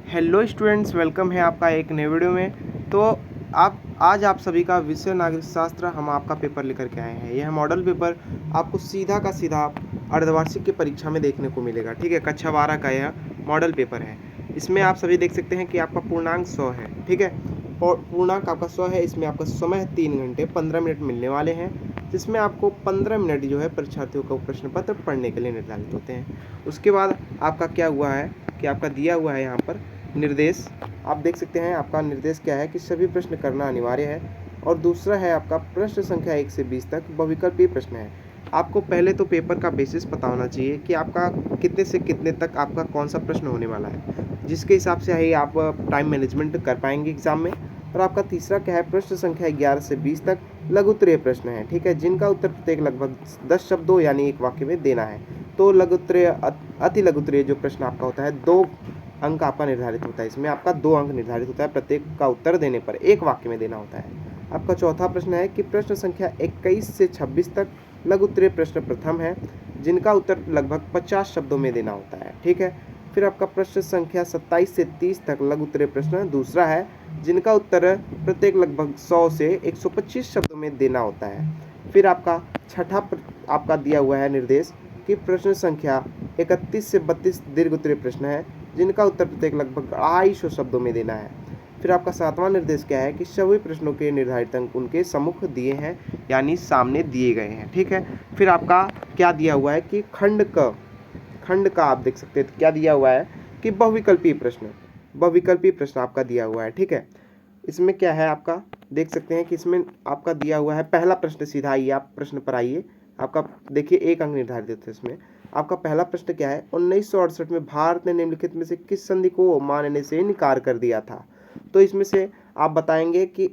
Hello students, welcome है आपका एक नए वीडियो में। तो आज आप सभी का विषय नागरिक शास्त्र हम आपका पेपर लेकर के आए हैं। यह मॉडल पेपर आपको सीधा का सीधा अर्धवार्षिक की परीक्षा में देखने को मिलेगा। ठीक है, कक्षा 12 का यह मॉडल पेपर है। इसमें आप सभी देख सकते हैं कि आपका पूर्णांक 100 है। ठीक है, और पूर्णांक आपका 100 है। इसमें आपका समय 3 घंटे 15 मिनट मिलने वाले हैं, जिसमें आपको 15 मिनट जो है परीक्षार्थियों को प्रश्न पत्र पढ़ने के लिए निर्धारित होते हैं। उसके बाद आपका क्या हुआ है कि आपका दिया हुआ है यहाँ पर निर्देश। आप देख सकते हैं आपका निर्देश क्या है कि सभी प्रश्न करना अनिवार्य है। और दूसरा है आपका प्रश्न संख्या 1 से 20 तक बहुविकल्पीय प्रश्न है। आपको पहले तो पेपर का बेसिस पता होना चाहिए कि आपका कितने से कितने तक आपका कौन सा प्रश्न होने वाला है, जिसके हिसाब से ही आप टाइम मैनेजमेंट कर पाएंगे एग्जाम में। और आपका तीसरा क्या है, प्रश्न संख्या 11 से 20 तक लघु उत्तरीय प्रश्न है। ठीक है, जिनका उत्तर प्रत्येक लगभग 10 शब्दों यानी एक वाक्य में देना है। तो लघु उत्तरीय अति लघु उत्तरीय जो प्रश्न आपका होता है 2 अंक आपका निर्धारित होता है। इसमें आपका 2 अंक निर्धारित होता है, प्रत्येक का उत्तर देने पर एक वाक्य में देना होता है। आपका चौथा प्रश्न है कि प्रश्न संख्या 21 से 26 तक लघु उत्तरीय प्रश्न प्रथम है, जिनका उत्तर लगभग 50 शब्दों में देना होता है। ठीक है, फिर आपका प्रश्न संख्या 27 से 30 तक लघु उत्तरीय प्रश्न दूसरा है, जिनका उत्तर प्रत्येक लगभग 100 से 125 शब्दों में देना होता है। फिर आपका छठा आपका दिया हुआ है निर्देश कि प्रश्न संख्या 31 से 32 दीर्घ उत्तरीय प्रश्न है, जिनका उत्तर प्रत्येक लगभग 250 शब्दों में देना है। फिर आपका सातवां निर्देश क्या है कि सभी प्रश्नों के निर्धारित अंक उनके सम्मुख दिए हैं, यानी सामने दिए गए हैं। ठीक है, फिर आपका क्या दिया हुआ है कि खंड का आप देख सकते हैं क्या दिया हुआ है कि बहुविकल्पीय प्रश्न आपका दिया हुआ है। ठीक है, इसमें क्या है आपका देख सकते हैं कि इसमें आपका दिया हुआ है पहला प्रश्न। सीधा आइए आप प्रश्न पर आइए। आपका देखिए एक अंक निर्धारित है इसमें। आपका पहला प्रश्न क्या है, 1968 में भारत ने निम्नलिखित में से किस संधि को मानने से इनकार कर दिया था। तो इसमें से आप बताएंगे कि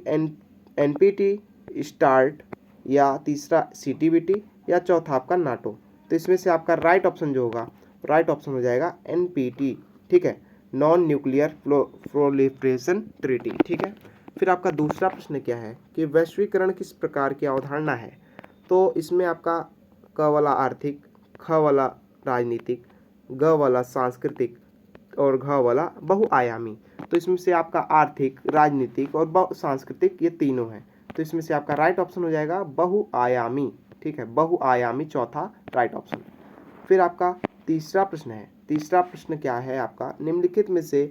एनपीटी स्टार्ट, या तीसरा सीटीबीटी, या चौथा आपका नाटो। तो इसमें से आपका राइट ऑप्शन जो होगा, राइट ऑप्शन हो जाएगा एनपीटी। ठीक है, नॉन न्यूक्लियर प्रोलिफरेशन ट्रीटी। ठीक है, फिर आपका दूसरा प्रश्न क्या है कि वैश्वीकरण किस प्रकार की अवधारणा है। तो इसमें आपका क वाला आर्थिक, ख वाला राजनीतिक, ग वाला सांस्कृतिक और घ वाला बहुआयामी। तो इसमें से आपका आर्थिक, राजनीतिक और सांस्कृतिक ये तीनों हैं। तो इसमें से आपका राइट ऑप्शन हो जाएगा बहुआयामी। ठीक है, बहुआयामी चौथा राइट ऑप्शन। फिर आपका तीसरा प्रश्न है। तीसरा प्रश्न क्या है आपका, निम्नलिखित में से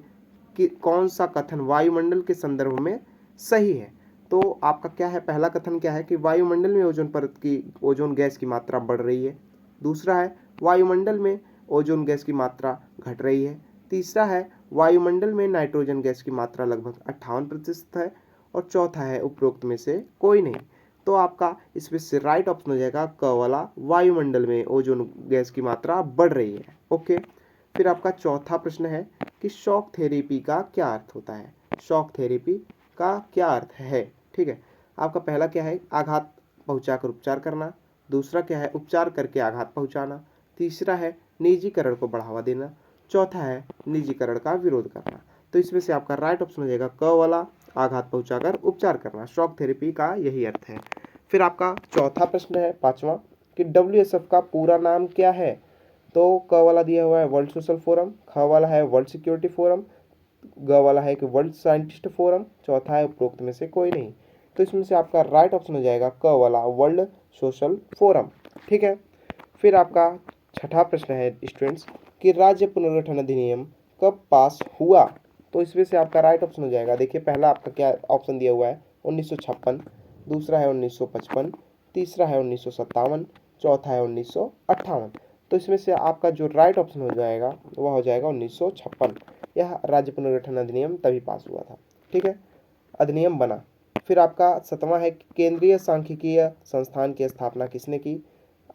कि कौन सा कथन वायुमंडल के संदर्भ में सही है। तो आपका क्या है, पहला कथन क्या है कि वायुमंडल में ओजोन परत की ओजोन गैस की मात्रा बढ़ रही है। दूसरा है वायुमंडल में ओजोन गैस की मात्रा घट रही है। तीसरा है वायुमंडल में नाइट्रोजन गैस की मात्रा लगभग 58% है। और चौथा है उपरोक्त में से कोई नहीं। तो आपका इसमें से राइट ऑप्शन हो जाएगा क वाला, वायुमंडल में ओजोन गैस की मात्रा बढ़ रही है। ओके, फिर आपका चौथा प्रश्न है कि शॉक थेरेपी का क्या अर्थ होता है। शॉक थेरेपी का क्या अर्थ है। ठीक है, आपका पहला क्या है, आघात पहुंचाकर उपचार करना। दूसरा क्या है, उपचार करके आघात पहुंचाना। तीसरा है निजीकरण को बढ़ावा देना। चौथा है निजीकरण का विरोध करना। तो इसमें से आपका राइट ऑप्शन हो जाएगा क वाला, आघात पहुंचाकर उपचार करना। शॉक थेरेपी का यही अर्थ है। फिर आपका चौथा प्रश्न है पांचवा कि WSF का पूरा नाम क्या है। तो क वाला दिया हुआ है वर्ल्ड सोशल फोरम, ख वाला है वर्ल्ड सिक्योरिटी फोरम, ग वाला है कि वर्ल्ड साइंटिस्ट फोरम, चौथा है उपरोक्त में से कोई नहीं। तो इसमें से आपका राइट ऑप्शन हो जाएगा क वाला, वर्ल्ड सोशल फोरम। ठीक है, फिर आपका छठा प्रश्न है स्टूडेंट्स कि राज्य पुनर्गठन अधिनियम कब पास हुआ। तो इसमें से आपका राइट ऑप्शन हो जाएगा, देखिए पहला आपका क्या ऑप्शन दिया हुआ है 1956, दूसरा है 1955, तीसरा है 1957, चौथा है 1958। तो इसमें से आपका जो राइट ऑप्शन हो जाएगा वह हो जाएगा 1956। यह राज्य पुनर्गठन अधिनियम तभी पास हुआ था। ठीक है, अधिनियम बना। फिर आपका सतवां है कि केंद्रीय सांख्यिकीय संस्थान की स्थापना किसने की।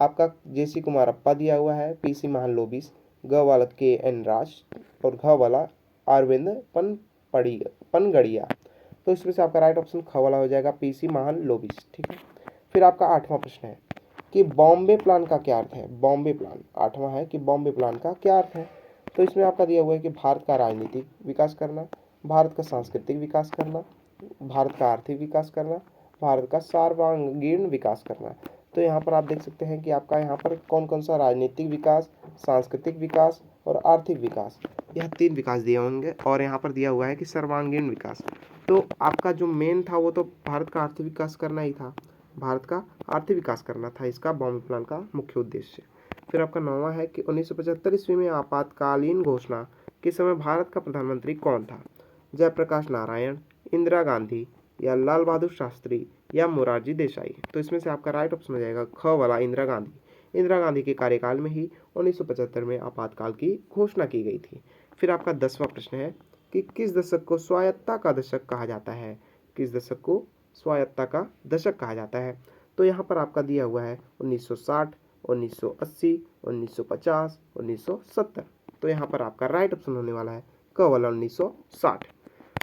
आपका JC कुमारप्पा दिया हुआ है, PC महालनोबिस, ग वाला KN राज और घ वाला अरविंद पनगड़िया। तो इसमें से आपका राइट ऑप्शन ख वाला हो जाएगा PC महालनोबिस। ठीक है, फिर आपका आठवां प्रश्न है कि बॉम्बे प्लान का क्या अर्थ है। बॉम्बे प्लान, आठवां है कि बॉम्बे प्लान का क्या अर्थ है। तो इसमें आपका दिया हुआ है कि भारत का राजनीतिक विकास करना, भारत का सांस्कृतिक विकास करना, भारत का आर्थिक विकास करना, भारत का सर्वांगीण विकास करना। तो यहाँ पर आप देख सकते हैं कि आपका यहाँ पर कौन कौन सा राजनीतिक विकास, सांस्कृतिक विकास और आर्थिक विकास, यह 3 विकास दिए होंगे। और यहाँ पर दिया हुआ है कि सर्वांगीण विकास। तो आपका जो मेन था वो तो भारत का आर्थिक विकास करना ही था, भारत का आर्थिक विकास करना था इसका बॉम्बे प्लान का मुख्य उद्देश्य। फिर आपका 9वां है कि 1975 ईस्वी में आपातकालीन घोषणा के समय भारत का प्रधानमंत्री कौन था? जयप्रकाश नारायण, इंदिरा गांधी, या लाल बहादुर शास्त्री, या मोरारजी देसाई। तो इसमें से आपका राइट ऑप्शन हो जाएगा ख वाला, इंदिरा गांधी। इंदिरा गांधी के कार्यकाल में ही 1975 में आपातकाल की घोषणा की गई थी। फिर आपका 10वां प्रश्न है कि किस दशक को स्वायत्तता का दशक कहा जाता है? किस दशक को स्वायत्तता का दशक कहा जाता है? तो यहाँ पर आपका दिया हुआ है 1960, 1980, 1950, 1970। तो यहाँ पर आपका राइट ऑप्शन होने वाला है क वाला 1960।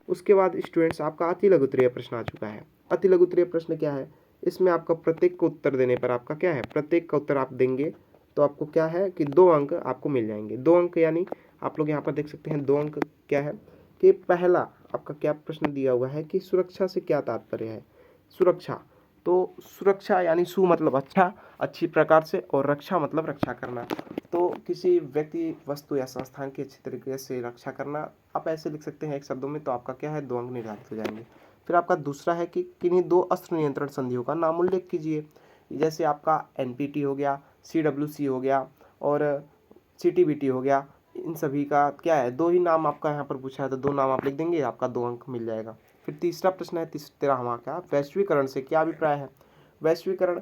उसके बाद स्टूडेंट्स आपका अति लघु उत्तरीय प्रश्न आ चुका है। अति लघु उत्तरीय प्रश्न क्या है? इसमें आपका प्रत्येक को उत्तर देने पर आपका क्या है, प्रत्येक का उत्तर आप देंगे तो आपको क्या है कि 2 अंक आपको मिल जाएंगे। 2 अंक यानी आप लोग यहाँ पर देख सकते हैं 2 अंक क्या है कि पहला आपका क्या प्रश्न दिया हुआ है कि सुरक्षा से क्या तात्पर्य है? सुरक्षा, तो सुरक्षा यानी सु मतलब अच्छा, अच्छी प्रकार से, और रक्षा मतलब रक्षा करना। तो किसी व्यक्ति, वस्तु या संस्थान की अच्छी तरीके से रक्षा करना, आप ऐसे लिख सकते हैं एक शब्दों में, तो आपका क्या है 2 अंक निर्धारित हो जाएंगे। फिर आपका दूसरा है कि किन्हीं 2 अस्त्र नियंत्रण संधियों का नाम उल्लेख कीजिए। जैसे आपका एनपीटी हो गया, सीडब्ल्यूसी हो गया और सीटीबीटी हो गया। इन सभी का क्या है 2 ही नाम आपका यहाँ पर पूछा है, तो 2 नाम आप लिख देंगे, आपका 2 अंक मिल जाएगा। फिर तीसरा प्रश्न है 13वां का, वैश्वीकरण से क्या अभिप्राय है? वैश्वीकरण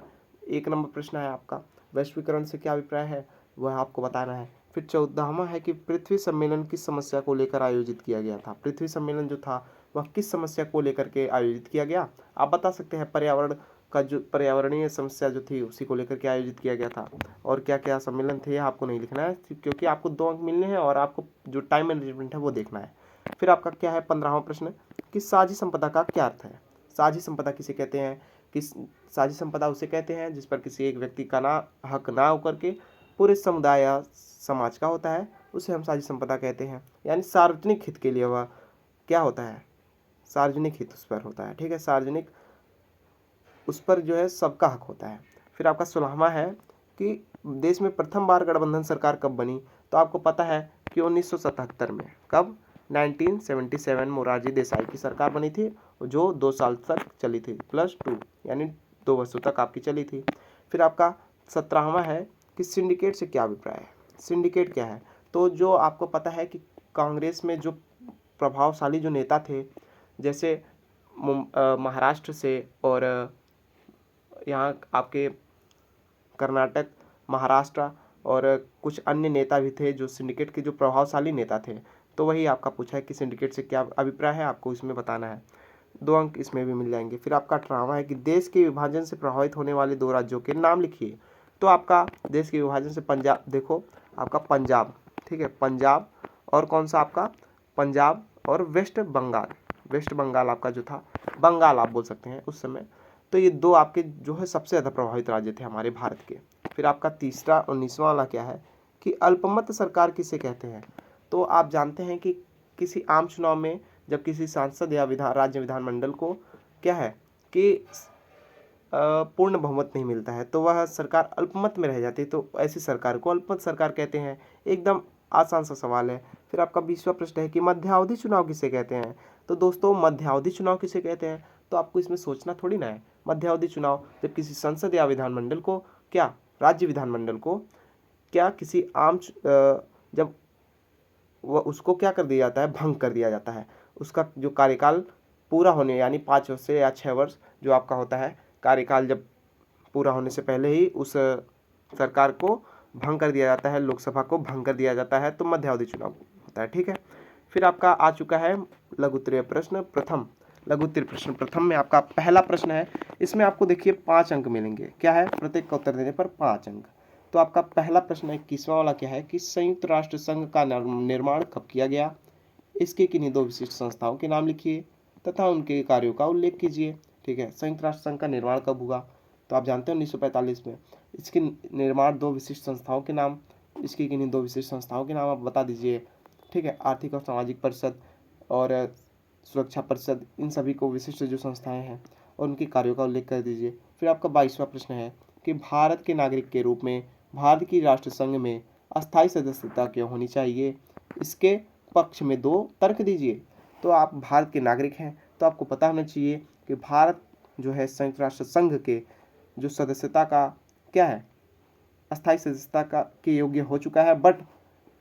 1 नंबर प्रश्न है आपका, वैश्वीकरण से क्या अभिप्राय है वह आपको बताना है। फिर 14वां है कि पृथ्वी सम्मेलन किस समस्या को लेकर आयोजित किया गया था? पृथ्वी सम्मेलन जो था वह किस समस्या को लेकर के आयोजित किया गया? आप बता सकते हैं। पर्यावरण का जो पर्यावरणीय समस्या जो थी उसी को लेकर के आयोजित किया गया था। और क्या क्या सम्मेलन थे आपको नहीं लिखना है, क्योंकि आपको 2 अंक मिलने हैं और आपको जो टाइम मैनेजमेंट है वो देखना है। फिर आपका क्या है 15वां प्रश्न कि साझी संपदा का क्या अर्थ है? साझी संपदा किसे कहते हैं? किस साझी संपदा उसे कहते हैं जिस पर किसी एक व्यक्ति का ना हक ना होकर के पूरे समुदाय या समाज का होता है, उसे हम साझी संपदा कहते हैं। यानी सार्वजनिक हित के लिए वह क्या होता है, सार्वजनिक हित उस पर होता है। ठीक है, सार्वजनिक उस पर जो है सबका हक होता है। फिर आपका 16वां है कि देश में प्रथम बार गठबंधन सरकार कब बनी? तो आपको पता है कि 1977 में। कब? 1977 मोरारजी देसाई की सरकार बनी थी, जो 2 साल तक चली थी, +2 यानी 2 वर्षों तक आपकी चली थी। फिर आपका 17वां है कि सिंडिकेट से क्या अभिप्राय है? सिंडिकेट क्या है? तो जो आपको पता है कि कांग्रेस में जो प्रभावशाली जो नेता थे, जैसे महाराष्ट्र से और यहाँ आपके कर्नाटक, महाराष्ट्र और कुछ अन्य नेता भी थे जो सिंडिकेट के जो प्रभावशाली नेता थे। तो वही आपका पूछा है कि सिंडिकेट से क्या अभिप्राय है, आपको इसमें बताना है। 2 अंक इसमें भी मिल जाएंगे। फिर आपका 18वां है कि देश के विभाजन से प्रभावित होने वाले 2 राज्यों के नाम लिखिए। तो आपका देश के विभाजन से पंजाब, देखो आपका पंजाब, ठीक है, पंजाब और कौन सा आपका पंजाब और वेस्ट बंगाल। वेस्ट बंगाल आपका जो था, बंगाल आप बोल सकते हैं उस समय। तो ये 2 आपके जो है सबसे ज़्यादा प्रभावित राज्य थे हमारे भारत के। फिर आपका तीसरा 19वां वाला क्या है कि अल्पमत सरकार किसे कहते हैं? तो आप जानते हैं कि किसी आम चुनाव में जब किसी सांसद या राज्य विधानमंडल को क्या है कि पूर्ण बहुमत नहीं मिलता है, तो वह सरकार अल्पमत में रह जाती है, तो ऐसी सरकार को अल्पमत सरकार कहते हैं। एकदम आसान सा सवाल है। फिर आपका 20वां प्रश्न है कि मध्यावधि चुनाव किसे कहते हैं? तो दोस्तों मध्यावधि चुनाव किसे कहते हैं, तो आपको इसमें सोचना थोड़ी ना है। मध्यावधि चुनाव जब किसी संसद या विधानमंडल को, क्या राज्य विधानमंडल को, क्या किसी जब वह उसको क्या कर दिया जाता है, भंग कर दिया जाता है। उसका जो कार्यकाल पूरा होने यानी 5 वर्ष से या 6 वर्ष जो आपका होता है कार्यकाल, जब पूरा होने से पहले ही उस सरकार को भंग कर दिया जाता है, लोकसभा को भंग कर दिया जाता है, तो मध्यावधि चुनाव होता है। ठीक है। फिर आपका आ चुका है लघु उत्तरीय प्रश्न प्रथम। लघु उत्तरीय प्रश्न प्रथम में आपका पहला प्रश्न है, इसमें आपको देखिए 5 अंक मिलेंगे। क्या है? प्रत्येक का उत्तर देने पर 5 अंक। तो आपका पहला प्रश्न 21वां वाला क्या है कि संयुक्त राष्ट्र संघ का निर्माण कब किया गया? इसके किन्हीं 2 विशिष्ट संस्थाओं के नाम लिखिए तथा उनके कार्यों का उल्लेख कीजिए। ठीक है, संयुक्त राष्ट्र संघ का निर्माण कब हुआ? तो आप जानते हो 1945 में। इसके निर्माण 2 विशिष्ट संस्थाओं के नाम, इसकी किन्हीं 2 विशिष्ट संस्थाओं के नाम आप बता दीजिए। ठीक है, आर्थिक और सामाजिक परिषद और सुरक्षा परिषद, इन सभी को विशिष्ट जो संस्थाएं हैं और उनके कार्यों का उल्लेख कर दीजिए। फिर आपका 22वां प्रश्न है कि भारत के नागरिक के रूप में भारत की राष्ट्र संघ में अस्थायी सदस्यता क्यों होनी चाहिए, इसके पक्ष में 2 तर्क दीजिए। तो आप भारत के नागरिक हैं तो आपको पता होना चाहिए कि भारत जो है संयुक्त राष्ट्र संघ के जो सदस्यता का क्या है, अस्थायी सदस्यता का के योग्य हो चुका है, बट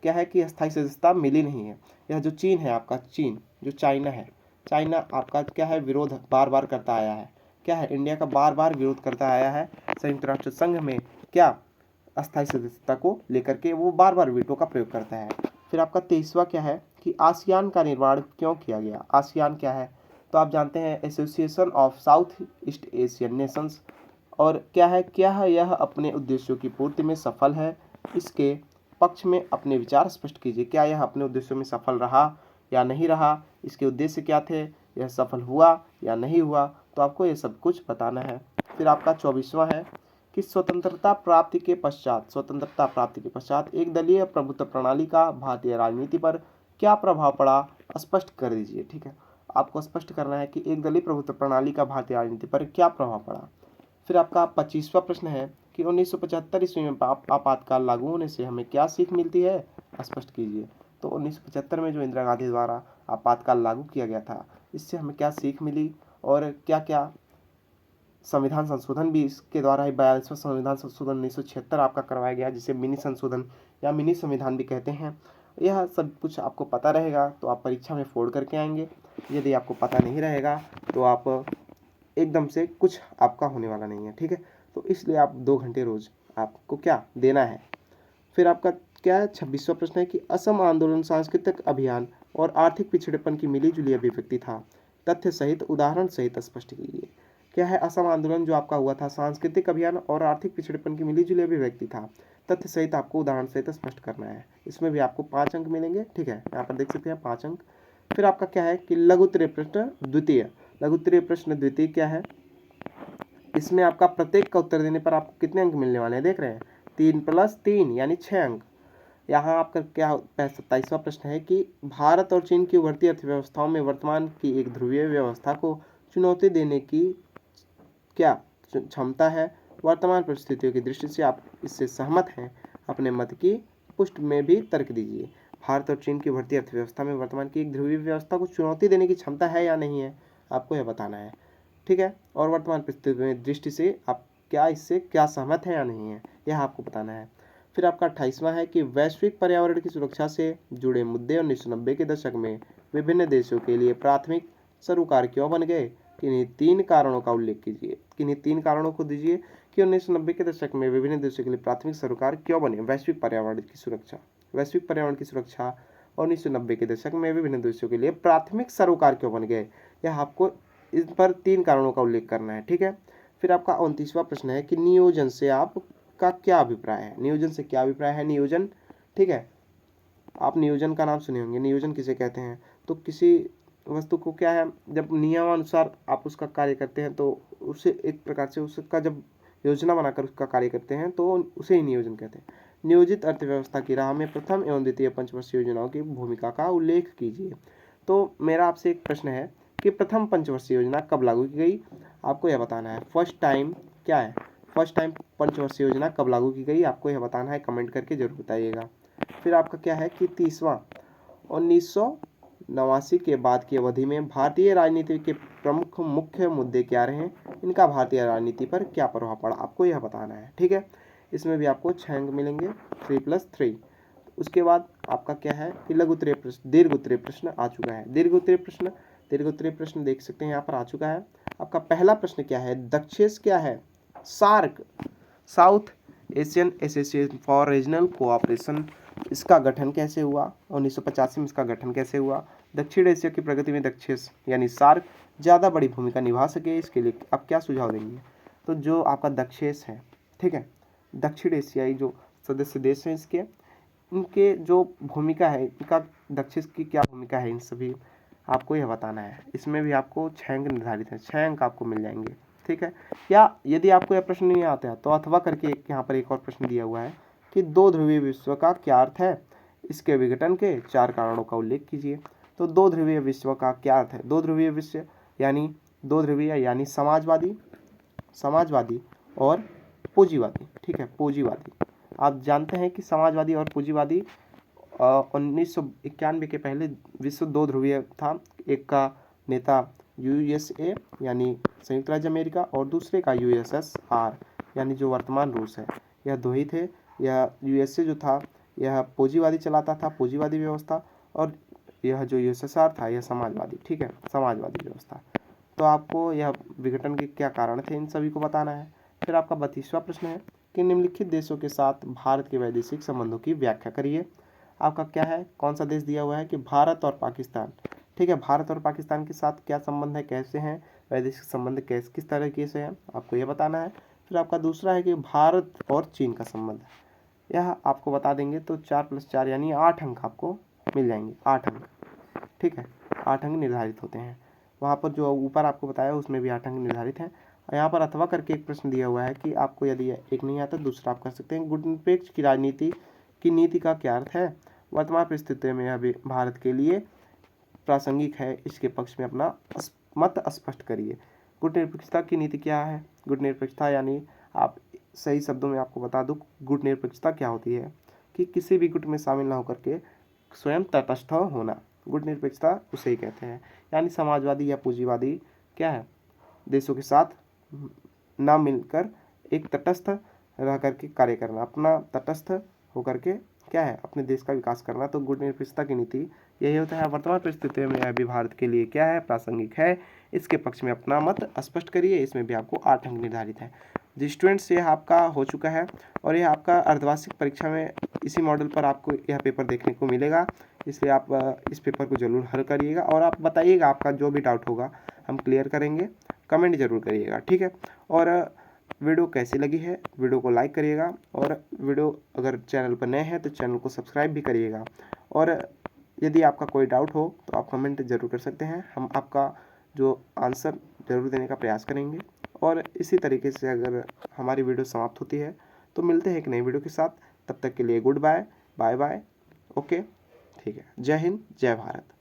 क्या है कि अस्थायी सदस्यता मिली नहीं है। यह जो चीन है आपका, चीन जो चाइना है, चाइना आपका क्या है विरोध बार बार करता आया है, क्या है इंडिया का बार बार विरोध करता आया है संयुक्त राष्ट्र संघ में क्या अस्थायी सदस्यता को लेकर के, वो बार बार वीटो का प्रयोग करता है। फिर आपका 23वां क्या है कि आसियान का निर्माण क्यों किया गया। आसियान क्या है, तो आप जानते हैं association of south east Asian Nations, और क्या है यह अपने उद्देश्यों की पूर्ति में सफल है, इसके पक्ष में अपने विचार स्पष्ट कीजिए। क्या यह अपने उद्देश्यों में सफल रहा या नहीं रहा, इसके उद्देश्य क्या थे, यह सफल हुआ या नहीं हुआ, तो आपको ये सब कुछ बताना है। फिर आपका 24वां है कि स्वतंत्रता प्राप्ति के पश्चात एक दलीय प्रभुत्व प्रणाली का भारतीय राजनीति पर क्या प्रभाव पड़ा, स्पष्ट कर दीजिए। ठीक है, आपको स्पष्ट करना है कि एक दलीय प्रभुत्व प्रणाली का भारतीय राजनीति पर क्या प्रभाव पड़ा। फिर आपका 25वां प्रश्न है कि 1975 ईस्वी में आपातकाल लागू होने से हमें क्या सीख मिलती है, स्पष्ट कीजिए। तो 1975 में जो इंदिरा गांधी द्वारा आपातकाल लागू किया गया था, इससे हमें क्या सीख मिली और क्या क्या संविधान संशोधन भी इसके द्वारा ही 42वां संविधान संशोधन 1976 आपका करवाया गया, जिसे मिनी संशोधन या मिनी संविधान भी कहते हैं। यह सब कुछ आपको पता रहेगा तो आप परीक्षा में फोड़ करके आएंगे, यदि आपको पता नहीं रहेगा तो आप एकदम से कुछ आपका होने वाला नहीं है। ठीक है, तो इसलिए आप 2 घंटे रोज आपको क्या देना है। फिर आपका क्या है 26वां प्रश्न है कि असम आंदोलन सांस्कृतिक अभियान और आर्थिक पिछड़ेपन की मिलीजुली अभिव्यक्ति था, तथ्य सहित उदाहरण सहित स्पष्ट कीजिए। क्या है असम आंदोलन जो आपका हुआ था सांस्कृतिक अभियान और आर्थिक पिछड़ेपन की मिलीजुली अभिव्यक्ति था, तथ्य सहित आपको उदाहरण सहित स्पष्ट करना है। इसमें भी आपको 5 अंक मिलेंगे। ठीक है, यहाँ पर देख सकते हैं 5 अंक। फिर आपका क्या है कि लघुत्तरीय प्रश्न द्वितीय, लघुत्तरीय प्रश्न द्वितीय क्या है, इसमें आपका प्रत्येक का उत्तर देने पर आपको कितने अंक मिलने वाले हैं, देख रहे हैं 3 + 3 यानी 6 अंक। यहाँ आपका क्या 27वां प्रश्न है कि भारत और चीन की उभरती अर्थव्यवस्थाओं में वर्तमान की एक ध्रुवीय व्यवस्था को चुनौती देने की क्या क्षमता है, वर्तमान परिस्थितियों की दृष्टि से आप इससे सहमत हैं, अपने मत की पुष्टि में भी तर्क दीजिए। भारत और चीन की उभरती अर्थव्यवस्था में वर्तमान की एक ध्रुवीय व्यवस्था को चुनौती देने की क्षमता है या नहीं है, आपको यह बताना है। ठीक है, और वर्तमान परिस्थितियों में दृष्टि से आप क्या इससे क्या सहमत है या नहीं है, यह आपको बताना है। फिर आपका 28वां है कि वैश्विक पर्यावरण की सुरक्षा से जुड़े मुद्दे 1990 के दशक में विभिन्न देशों के लिए प्राथमिक सरोकार क्यों बन गए, किन्हीं 3 कारणों का उल्लेख कीजिए। किन्हीं 3 कारणों को दीजिए कि 1990 के दशक में विभिन्न देशों के लिए प्राथमिक सरोकार क्यों बने। वैश्विक पर्यावरण की सुरक्षा, वैश्विक पर्यावरण की सुरक्षा और 1990 के दशक में विभिन्न देशों के लिए प्राथमिक सरोकार क्यों बन गए, यह आपको इस पर 3 कारणों का उल्लेख करना है। ठीक है, फिर आपका 29वां प्रश्न है कि नियोजन से आपका क्या अभिप्राय है। नियोजन से क्या अभिप्राय है, नियोजन, ठीक है, आप नियोजन का नाम सुने होंगे। नियोजन किसे कहते हैं, तो किसी वस्तु को क्या है जब नियमानुसार आप उसका कार्य करते हैं तो उसे एक प्रकार से उसका जब योजना बनाकर उसका कार्य करते हैं तो उसे ही नियोजन कहते हैं। नियोजित अर्थव्यवस्था की राह में प्रथम एवं द्वितीय पंचवर्षीय योजनाओं की भूमिका का उल्लेख कीजिए। तो मेरा आपसे एक प्रश्न है कि प्रथम पंचवर्षीय योजना कब लागू की गई, आपको यह बताना है। फर्स्ट टाइम क्या है, फर्स्ट टाइम पंचवर्षीय योजना कब लागू की गई, आपको यह बताना है, कमेंट करके जरूर बताइएगा। फिर आपका क्या है कि 30वां 1989 के बाद की अवधि में भारतीय राजनीति के प्रमुख मुख्य मुद्दे क्या रहे, इनका भारतीय राजनीति पर क्या प्रभाव पड़ा, आपको यह बताना है। ठीक है, इसमें भी आपको 6 अंक मिलेंगे, 3 + 3। उसके बाद आपका क्या है कि लघुत्तरीय प्रश्न, दीर्घोत्तरीय प्रश्न आ चुका है। दीर्घोत्तरीय प्रश्न देख सकते हैं यहाँ पर आ चुका है। आपका पहला प्रश्न क्या है, दक्षेस क्या है, SAARC, South Asian Association for Regional Cooperation, इसका गठन कैसे हुआ, 1985 में इसका गठन कैसे हुआ। दक्षिण एशिया की प्रगति में दक्षेस यानी सार्क ज़्यादा बड़ी भूमिका निभा सके, इसके लिए आप क्या सुझाव देंगे। तो जो आपका दक्षेस है, ठीक है, दक्षिण एशियाई जो सदस्य देश हैं इसके, इनके जो भूमिका है, इनका दक्षेस की क्या भूमिका है, इन सभी आपको यह बताना है। इसमें भी आपको 6 अंक निर्धारित है, 6 अंक आपको मिल जाएंगे। ठीक है, या यदि आपको यह प्रश्न नहीं आता है तो अथवा करके यहाँ पर एक और प्रश्न दिया हुआ है कि 2 ध्रुवीय विश्व का क्या अर्थ है, इसके विघटन के 4 कारणों का उल्लेख कीजिए। तो 2 ध्रुवीय विश्व का क्या अर्थ है, 2 ध्रुवीय विश्व यानी 2 ध्रुवीय यानी समाजवादी और पूंजीवादी। ठीक है, पूंजीवादी, आप जानते हैं कि समाजवादी और पूंजीवादी 1991 के पहले विश्व दो ध्रुवीय था। एक का नेता यूएसए यानी संयुक्त राज्य अमेरिका और दूसरे का यूएसएसआर यानी जो वर्तमान रूस है। यह दो ही थे। यह यूएसए जो था यह पूंजीवादी चलाता था, पूंजीवादी व्यवस्था, और यह जो यूएसएसआर था यह समाजवादी। ठीक है, समाजवादी व्यवस्था। तो आपको यह विघटन के क्या कारण थे इन सभी को बताना है। फिर आपका 32वां प्रश्न है कि निम्नलिखित देशों के साथ भारत के वैदेशिक संबंधों की व्याख्या करिए। आपका क्या है, कौन सा देश दिया हुआ है कि भारत और पाकिस्तान। ठीक है, भारत और पाकिस्तान के साथ क्या संबंध है, कैसे हैं वैदेशिक संबंध, कैसे किस तरीके से हैं, आपको यह बताना है। फिर आपका दूसरा है कि भारत और चीन का संबंध, यह आपको बता देंगे। तो 4+4 यानी 8 अंक आपको मिल जाएंगे, 8 अंक। ठीक है, 8 अंक निर्धारित होते हैं। वहाँ पर जो ऊपर आपको बताया उसमें भी 8 अंक निर्धारित हैं। यहाँ पर अथवा करके एक प्रश्न दिया हुआ है कि आपको यदि एक नहीं आता दूसरा आप कर सकते हैं। गुटनिरपेक्ष की राजनीति की नीति का क्या अर्थ है, वर्तमान परिस्थितियों में यह भारत के लिए प्रासंगिक है, इसके पक्ष में अपना मत स्पष्ट करिए। गुटनिरपेक्षता की नीति क्या है, गुटनिरपेक्षता यानी आप सही शब्दों में आपको बता दूं, गुटनिरपेक्षता क्या होती है कि किसी भी गुट में शामिल ना होकर के स्वयं तटस्थ होना, गुटनिरपेक्षता उसे ही कहते हैं। यानी समाजवादी या पूंजीवादी क्या है, देशों के साथ ना मिलकर एक तटस्थ रह करके कार्य करना, अपना तटस्थ होकर के क्या है अपने देश का विकास करना। तो गुटनिरपेक्षता की नीति यही होता है। वर्तमान परिस्थितियों में यह भी भारत के लिए क्या है, प्रासंगिक है, इसके पक्ष में अपना मत स्पष्ट करिए। इसमें भी आपको 8 अंक निर्धारित है। जी स्टूडेंट्स, यह आपका हो चुका है और यह आपका अर्धवार्षिक परीक्षा में इसी मॉडल पर आपको यह पेपर देखने को मिलेगा, इसलिए आप इस पेपर को ज़रूर हल करिएगा और आप बताइएगा, आपका जो भी डाउट होगा हम क्लियर करेंगे। कमेंट जरूर करिएगा, ठीक है। और वीडियो कैसी लगी है, वीडियो को लाइक करिएगा और वीडियो अगर चैनल पर नए हैं तो चैनल को सब्सक्राइब भी करिएगा। और यदि आपका कोई डाउट हो तो आप कमेंट जरूर कर सकते हैं, हम आपका जो आंसर जरूर देने का प्रयास करेंगे। और इसी तरीके से अगर हमारी वीडियो समाप्त होती है तो मिलते हैं एक नई वीडियो के साथ। तब तक के लिए good bye, bye bye, okay, ठीक है। जय हिंद, जय भारत।